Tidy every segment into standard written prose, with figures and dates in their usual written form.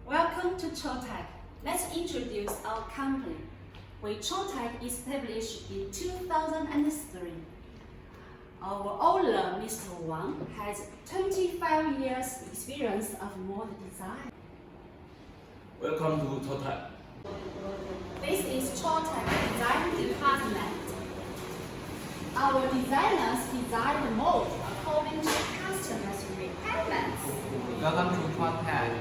Welcome to Choctaek. Let's introduce our company. Choctaek established in 2003. Our owner, Mr. Wang, has 25 years experience of mold design. Welcome to Choctaek. This is Choctaek Design Department. Our designers design the mold according to customers' requirements. Welcome to Choctaek.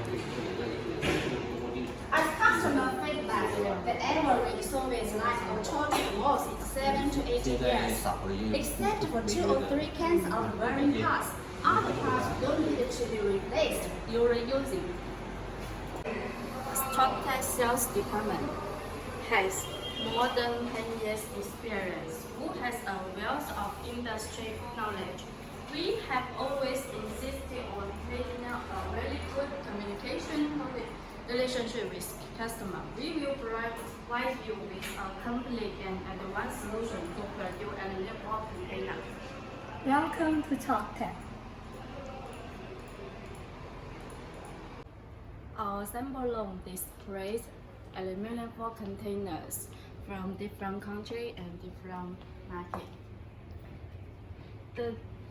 As customer feedback, the average service life of Choctaek molds is 7 to 8 years. Except for 2 or 3 cans of wearing parts, other parts don't need to be replaced during using. Choctaek sales department has more than 10 years experience, who has a wealth of industry knowledge. We have always insisted on maintaining a very good communication relationship with customer. We will provide you with a complete and advanced solution to produce aluminium foil container. Welcome to Choctaek. Our sample room displays aluminium foil containers from different countries and different markets.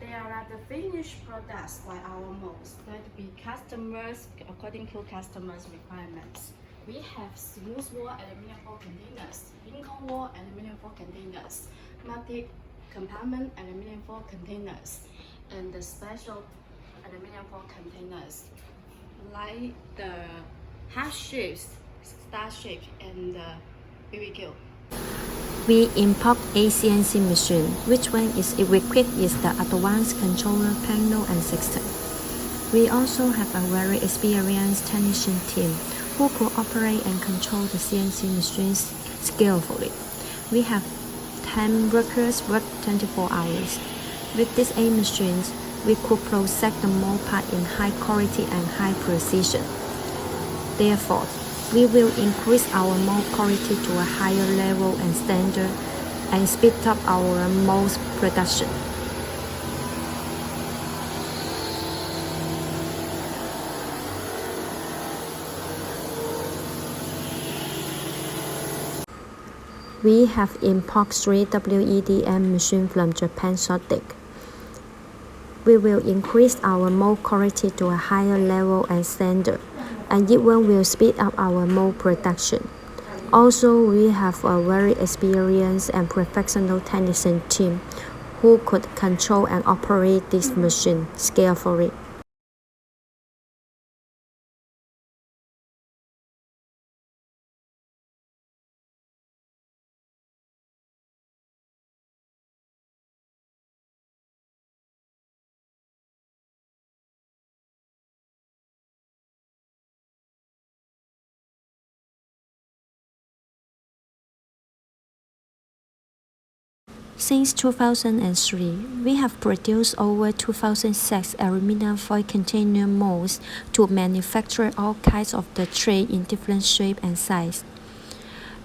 They are the finished products by our molds that be customers according to customers' requirements. We have smooth wall aluminium foil containers, wrinkle wall aluminium foil containers, multi-compartment aluminium foil containers, and the special aluminium foil containers like the heart shapes, star shape, and the BBQ. We import a CNC machine, which one is equipped with the advanced controller panel and system. We also have a very experienced technician team who cooperate and control the CNC machines skillfully. We have 10 workers work 24 hours. With these 8 machines, we could process the mold part in high quality and high precision. Therefore, we will increase our mold quality to a higher level and standard and speed up our mold production. We have imported 3 WEDM machines from Japan Choctaek. We will increase our mold quality to a higher level and standard, and it will speed up our mold production. Also, we have a very experienced and professional technician team who could control and operate this machine skillfully. Since 2003, we have produced over 2,006 aluminum foil container molds to manufacture all kinds of the tray in different shape and size.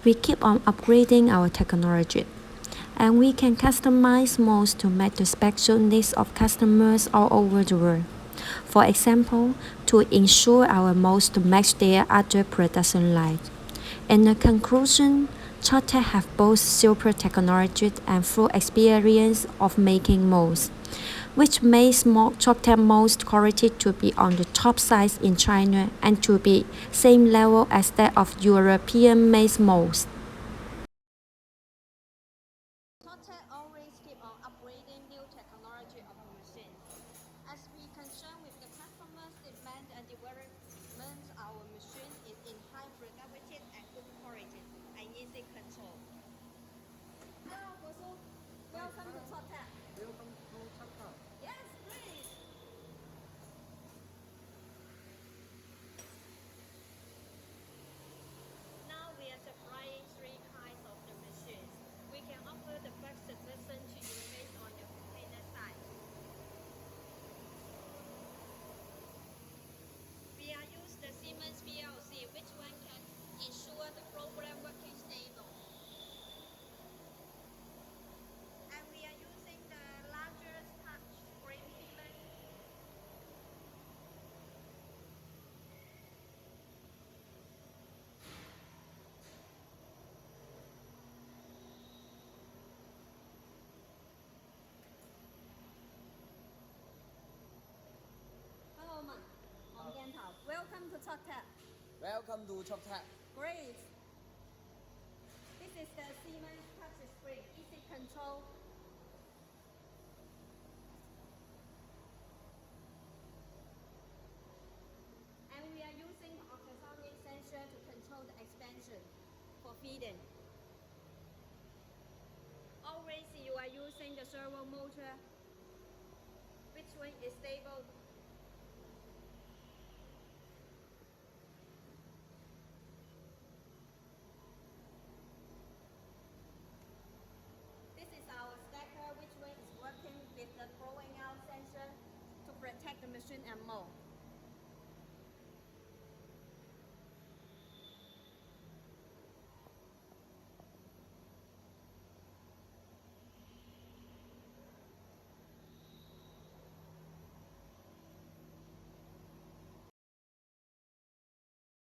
We keep on upgrading our technology, and we can customize molds to meet the special needs of customers all over the world. For example, to ensure our molds to match their other production lines. In the conclusion, Choctaek have both super technology and full experience of making molds, which makes Choctaek molds quality to be on the top side in China and to be same level as that of European-made molds. Choctaek always keep on upgrading new technology of machines. As we concern with the customer's demand and development, our machine is in high productivity and good quality and easy control. Hello, Bosu. Welcome to Choctaek. Welcome to Choctaek. Yes, please. Now we are supplying Choctaek. Welcome to Choctaek. Great. This is the Siemens touch spring, easy control. And we are using ultrasonic sensor to control the expansion for feeding. Always you are using the servo motor, which one is stable. This is our stacker, which way is working with the throwing out sensor to protect the machine and mold.